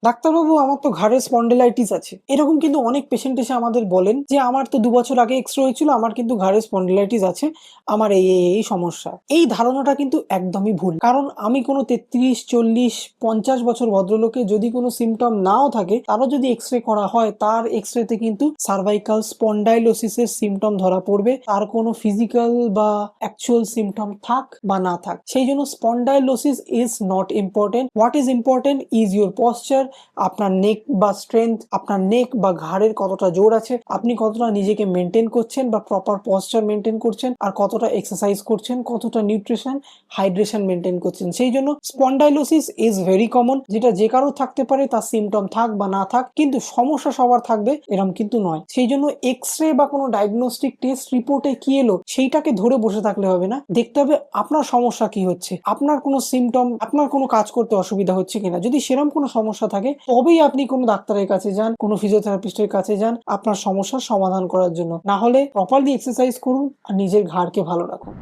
ডাক্তারবাবু আমার তো ঘাড়ের স্পন্ডিলাইটিস আছে। এরকম কিন্তু অনেক পেশেন্ট এসে আমাদের বলেন যে, "আমার তো ২ বছর আগে এক্স-রে হয়েছিল, আমার কিন্তু ঘাড়ের স্পন্ডিলাইটিস আছে। আমার এই সমস্যা।" এই ধারণাটা কিন্তু একদমই ভুল। কারণ আমি কোনো ৩৩, ৪০, ৫০ বছর ভদ্রলোকের যদি কোনো সিম্পটম নাও থাকে, তারও যদি এক্স-রে করা হয়, তার এক্স-রেতে কিন্তু সার্ভাইকাল স্পন্ডাইলোসিস এর সিম্পটম ধরা পড়বে। তার কোনো ফিজিক্যাল বা অ্যাকচুয়াল সিম্পটম থাক বা না থাক। সেইজন্য spondylosis is not important. What is important is your posture, আপনার নেক বা স্ট্রেংথ, আপনার নেক বা ঘাড়ের কতটা জোর আছে, আপনি কতটা নিজেকে মেনটেন করছেন বা প্রপার পশ্চার মেনটেন করছেন, আর কতটা এক্সারসাইজ করছেন, কতটা নিউট্রিশন, হাইড্রেশন মেনটেন করছেন। সেই জন্য স্পন্ডাইলোসিস ইজ ভেরি কমন, যেটা যে কারো থাকতে পারে, তার সিমটম থাক বা না থাক, কিন্তু সমস্যা সবার থাকবে এরম কিন্তু নয়। সেই জন্য এক্স-রে বা কোনো ডায়াগনস্টিক টেস্ট রিপোর্টে কি এলো সেইটাকে ধরে বসে থাকলে হবে না। দেখতে হবে আপনার সমস্যা কি হচ্ছে, আপনার কোনো সিমটম, আপনার কোনো কাজ করতে অসুবিধা হচ্ছে কিনা। যদি সেরম কোনো সমস্যা থাকে তবেই আপনি কোনো ডাক্তারের কাছে যান, কোনো ফিজিওথেরাপিস্টের কাছে যান আপনার সমস্যার সমাধান করার জন্য। না হলে প্রপারলি এক্সারসাইজ করুন আর নিজের ঘাড়কে ভালো রাখুন।